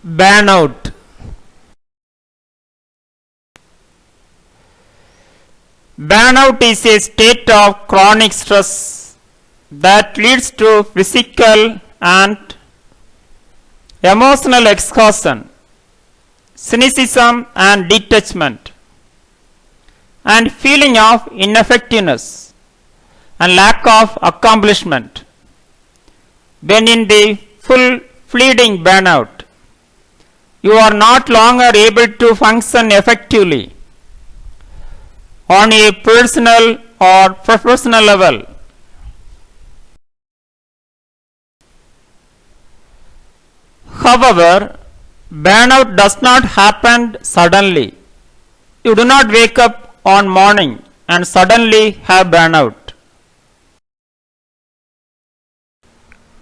Burnout. Burnout is a state of chronic stress that leads to physical and emotional exhaustion, cynicism and detachment, and feeling of ineffectiveness and lack of accomplishment. When in the full fleeting burnout, you are not longer able to function effectively on a personal or professional level. However, burnout does not happen suddenly. You do not wake up on morning and suddenly have burnout.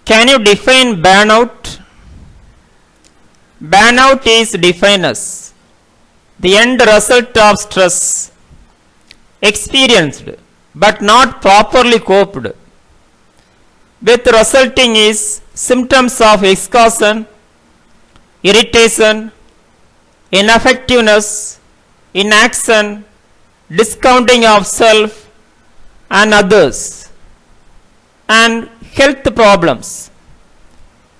Can you define burnout? Burnout is defined as the end result of stress experienced but not properly coped with, resulting is symptoms of exhaustion, irritation, ineffectiveness, inaction, discounting of self and others, and health problems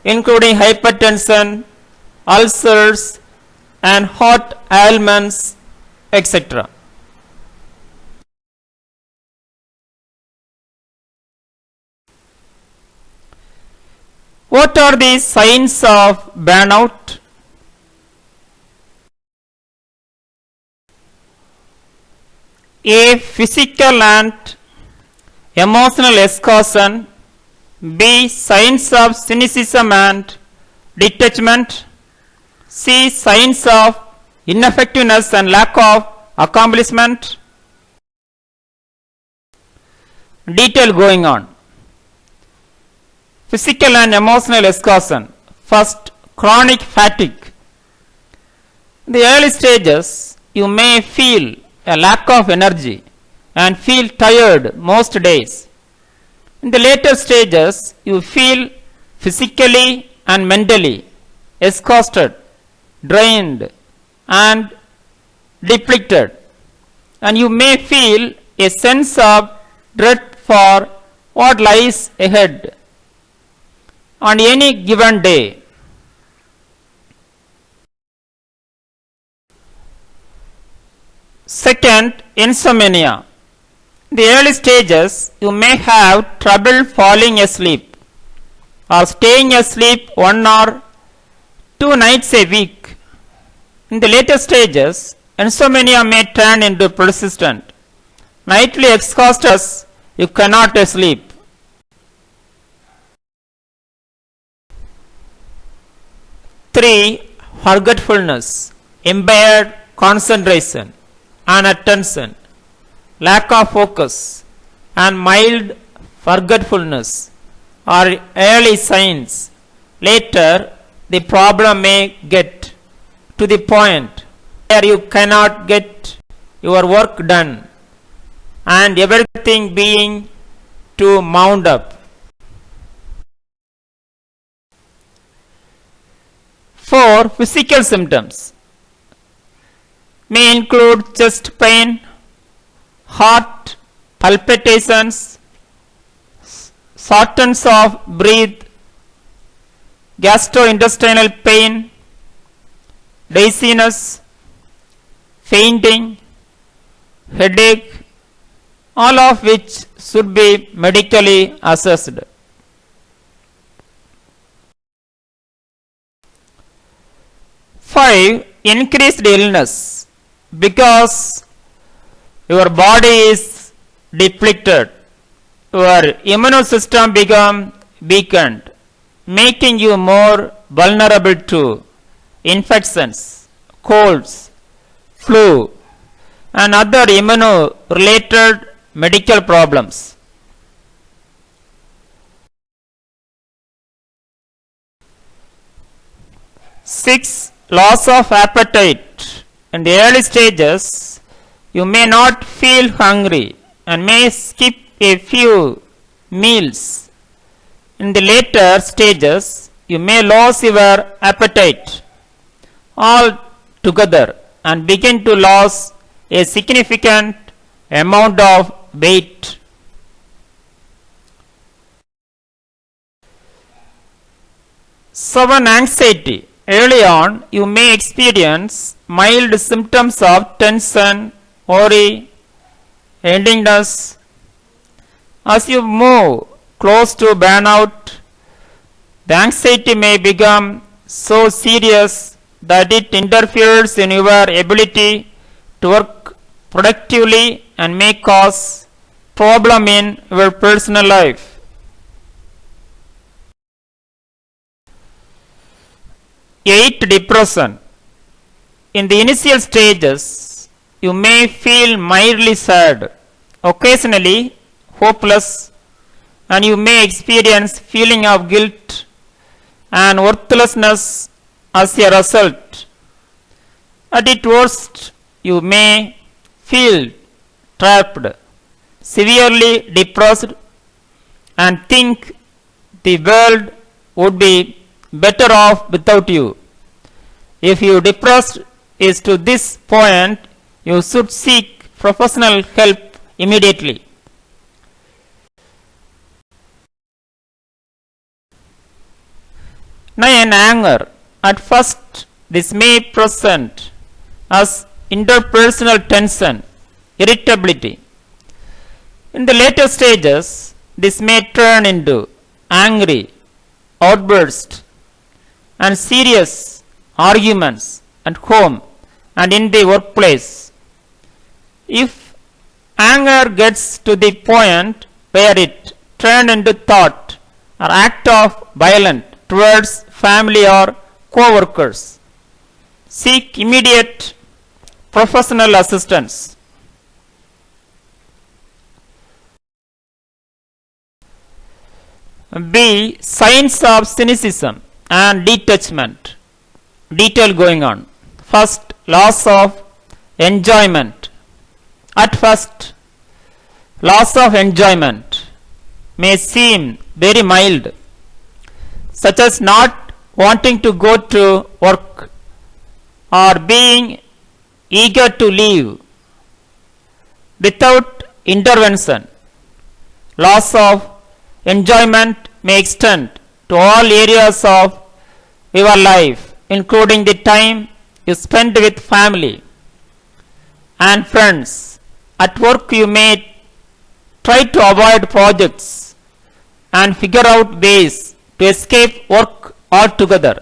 including hypertension, ulcers and heart ailments, etc. What are the signs of burnout? A. Physical and emotional exhaustion. B. Signs of cynicism and detachment. C. Signs of ineffectiveness and lack of accomplishment. Detail going on. Physical and emotional exhaustion. First, chronic fatigue. In the early stages, you may feel a lack of energy and feel tired most days. In the later stages, you feel physically and mentally exhausted, drained, and depleted, and you may feel a sense of dread for what lies ahead on any given day. Second, insomnia. In the early stages, you may have trouble falling asleep or staying asleep 1 or 2 nights a week. In the later stages, insomnia may turn into persistent nightly exhaustion as you cannot sleep. Three, forgetfulness, impaired concentration and attention, lack of focus and mild forgetfulness are early signs. Later, the problem may get to the point where you cannot get your work done and everything being to mount up. 4. Physical symptoms may include chest pain, heart palpitations, shortness of breath, gastrointestinal pain, dizziness, fainting, headache, all of which should be medically assessed. 5. Increased illness, because your body is depleted, your immune system become weakened, making you more vulnerable to infections, colds, flu, and other immune-related medical problems. 6. Loss of appetite. In the early stages, you may not feel hungry and may skip a few meals. In the later stages, you may lose your appetite all together and begin to lose a significant amount of weight. Seven, anxiety. Early on, you may experience mild symptoms of tension, worry, endingness. As you move close to burnout, the anxiety may become so serious that it interferes in your ability to work productively and may cause problem in your personal life. Eight, depression. In the initial stages, you may feel mildly sad, occasionally hopeless, and you may experience feeling of guilt and worthlessness as a result. At its worst, you may feel trapped, severely depressed, and think the world would be better off without you. If your depressed is to this point, you should seek professional help immediately. 9, anger. At first, this may present as interpersonal tension, irritability. In the later stages, this may turn into angry outbursts and serious arguments at home and in the workplace. If anger gets to the point where it turns into thought or act of violence towards family or co-workers, seek immediate professional assistance. B, signs of cynicism and detachment. Detail going on. First, loss of enjoyment. At first, loss of enjoyment may seem very mild, such as not wanting to go to work or being eager to leave without intervention. Loss of enjoyment may extend to all areas of your life, including the time you spend with family and friends. At work, you may try to avoid projects and figure out ways to escape work altogether.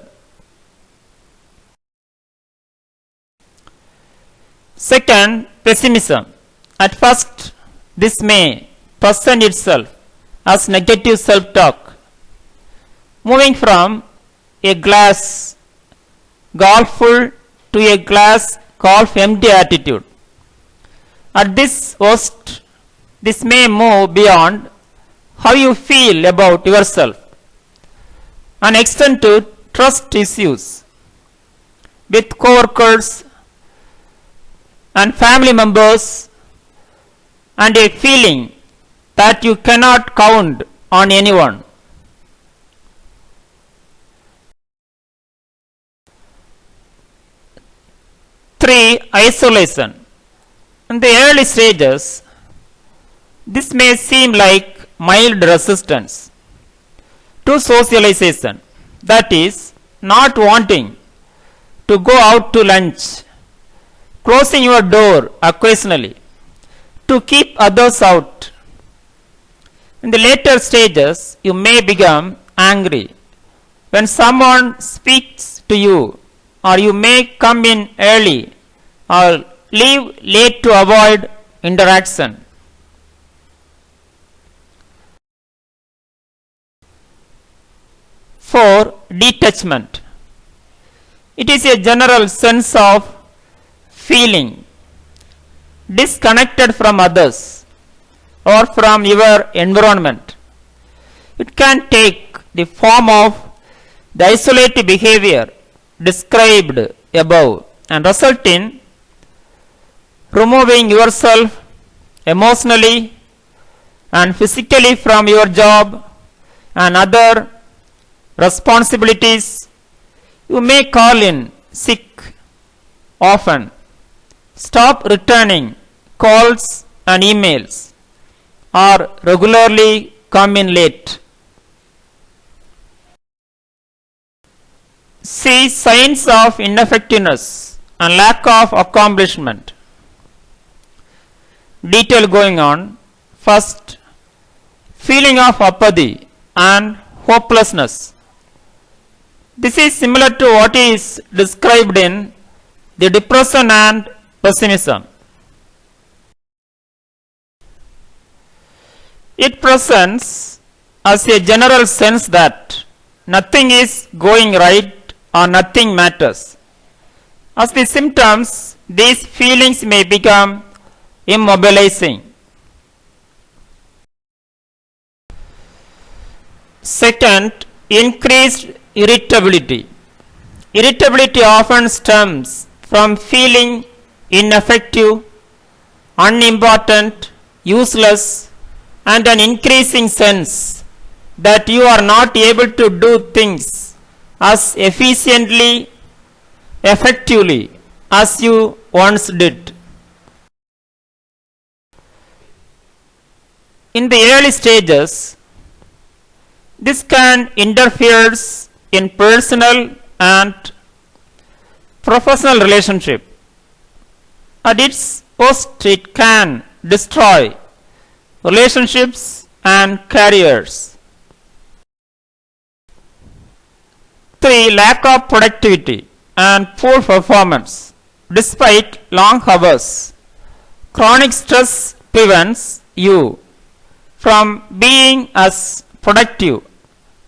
Second, pessimism. At first, this may present itself as negative self-talk, moving from a glass half full to a glass half empty attitude. At this worst, this may move beyond how you feel about yourself and extend to trust issues with co-workers and family members and a feeling that you cannot count on anyone. 3, isolation. In the early stages, this may seem like mild resistance to socialization, that is, not wanting to go out to lunch, closing your door occasionally to keep others out. In the later stages, you may become angry when someone speaks to you, or you may come in early or leave late to avoid interaction. 4, detachment. It is a general sense of feeling disconnected from others or from your environment. It can take the form of the isolated behavior described above and result in removing yourself emotionally and physically from your job and other responsibilities. You may call in sick often. Stop returning calls and emails or regularly come in late. See signs of ineffectiveness and lack of accomplishment. Detail going on. First, feeling of apathy and hopelessness. This is similar to what is described in the depression and pessimism. It presents as a general sense that nothing is going right or nothing matters. As the symptoms, these feelings may become immobilizing. Second, increased irritability. Irritability often stems from feeling ineffective, unimportant, useless, and an increasing sense that you are not able to do things as efficiently, effectively as you once did. In the early stages, this can interfere in personal and professional relationship. At its worst, it can destroy relationships and careers. 3. Lack of productivity and poor performance. Despite long hours, chronic stress prevents you from being as productive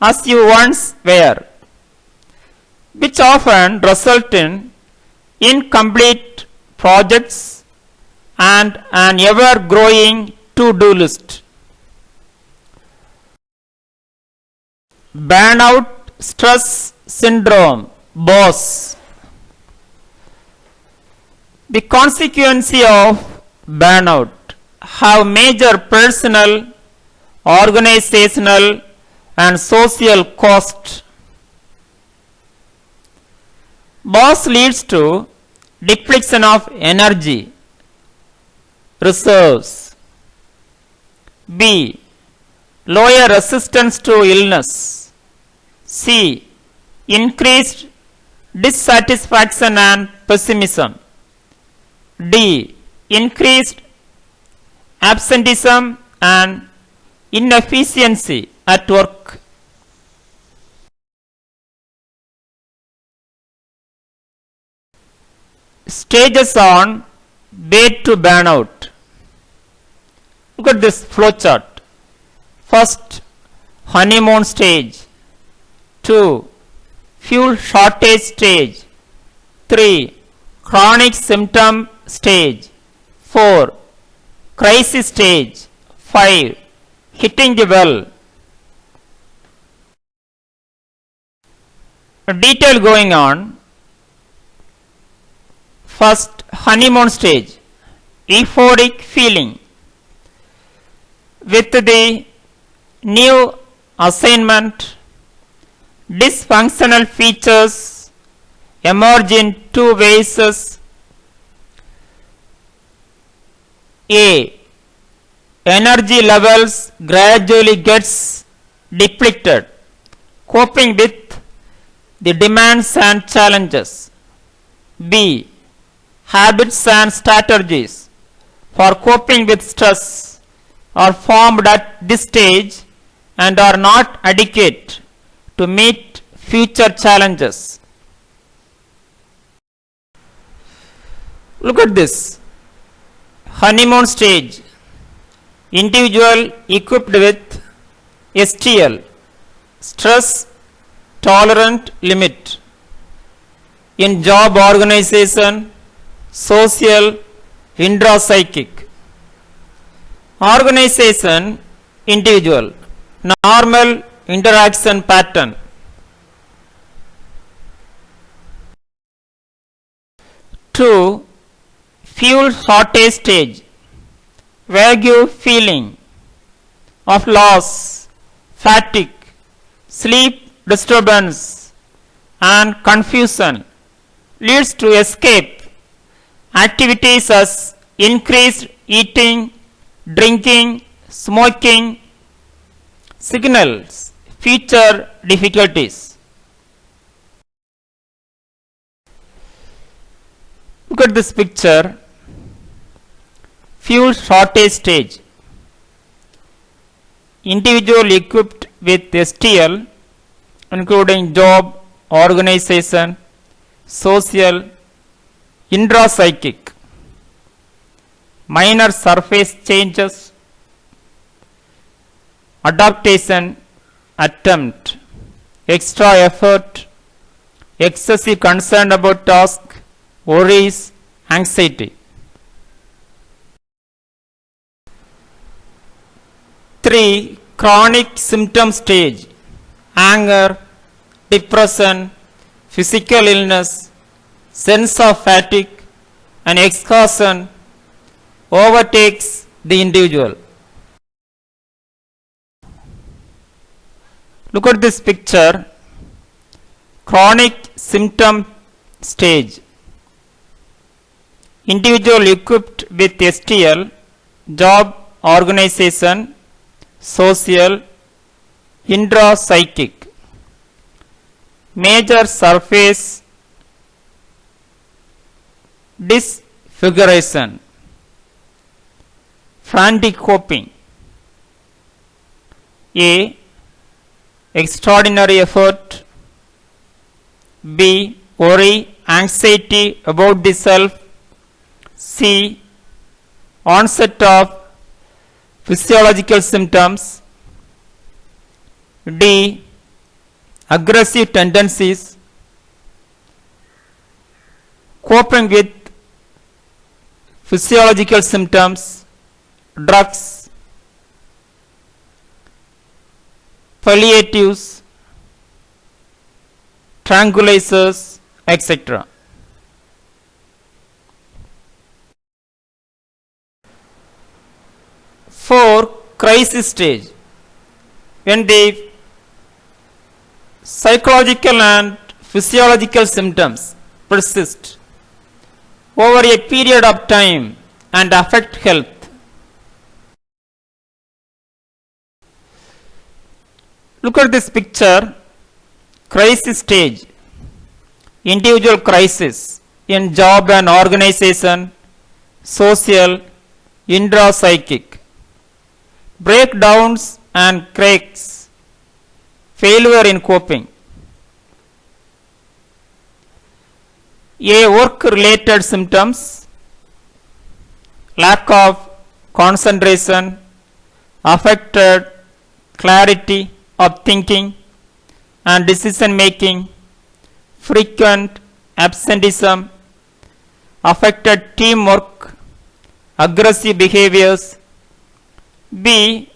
as you once were, which often result in incomplete projects and an ever-growing to-do list. Burnout stress syndrome, BOSS. The consequence of burnout have major personal, organizational, and social cost. BOSS leads to depletion of energy reserves. B. Lower resistance to illness. C. Increased dissatisfaction and pessimism. D. Increased absenteeism and inefficiency at work. Stages on way to burnout. Look at this flow chart. First, honeymoon stage. 2. Fuel shortage stage. 3. Chronic symptom stage. 4. Crisis stage. 5. Hitting the well. Detail going on. First, honeymoon stage. Euphoric feeling. With the new assignment, dysfunctional features emerge in two ways. A. Energy levels gradually gets depleted, coping with the demands and challenges. B. Habits and strategies for coping with stress are formed at this stage and are not adequate to meet future challenges. Look at this. Honeymoon stage. Individual equipped with STL, stress tolerant limit, in job organization, social, intrapsychic. Organization, individual, normal interaction pattern. 2. Fuel shortage stage. Vague feeling of loss, fatigue, sleep disturbance and confusion leads to escape activities as increased eating, drinking, smoking, signals future difficulties. Look at this picture. Fuel shortage stage. Individual equipped with STL, including job, organization, social, intrapsychic, minor surface changes, adaptation, attempt, extra effort, excessive concern about task, worries, anxiety. 3. Chronic symptom stage. Anger, depression, physical illness, sense of fatigue and exhaustion overtakes the individual. Look at this picture. Chronic symptom stage. Individual equipped with STL, job, organization, social, intrapsychic, major surface disfiguration, frantic coping. A. Extraordinary effort. B. Worry, anxiety about the self. C. Onset of physiological symptoms. D. Aggressive tendencies. Coping with physiological symptoms, drugs, palliatives, tranquilizers, etc. 4. Crisis stage. When the psychological and physiological symptoms persist over a period of time and affect health. Look at this picture. Crisis stage. Individual crisis in job and organization, social, intrapsychic. Breakdowns and cracks. Failure in coping. A. Work-related symptoms. Lack of concentration, affected clarity of thinking and decision making, frequent absenteeism, affected teamwork, aggressive behaviors. B.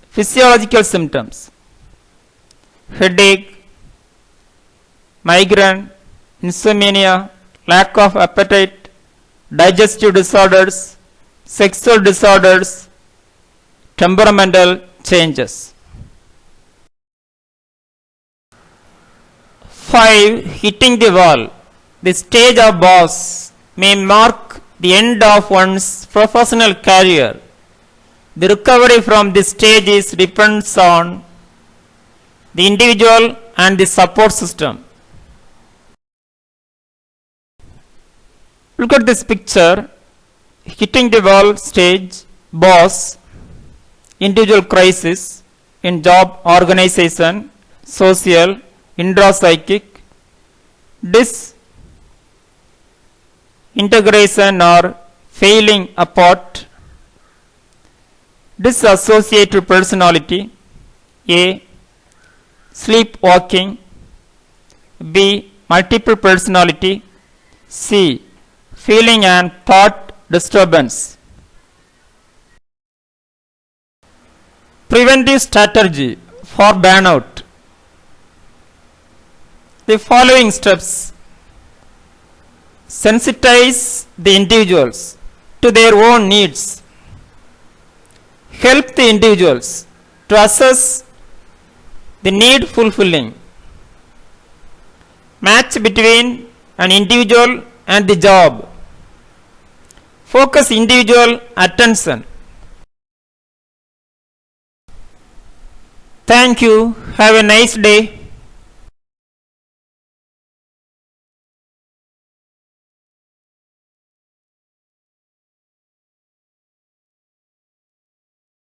Physiological symptoms. Headache, migraine, insomnia, lack of appetite, digestive disorders, sexual disorders, temperamental changes. 5. Hitting the wall. The stage of boss may mark the end of one's professional career. The recovery from this stage depends on the individual and the support system. Look at this picture. Hitting the wall stage, boss, individual crisis in job, organization, social, intrapsychic, disintegration or failing apart, disassociated personality. A. Sleepwalking. B. Multiple personality. C. Feeling and thought disturbance. Preventive strategy for burnout. The following steps. Sensitize the individuals to their own needs. Help the individuals to assess the need fulfilling. Match between an individual and the job. Focus individual attention. Thank you. Have a nice day.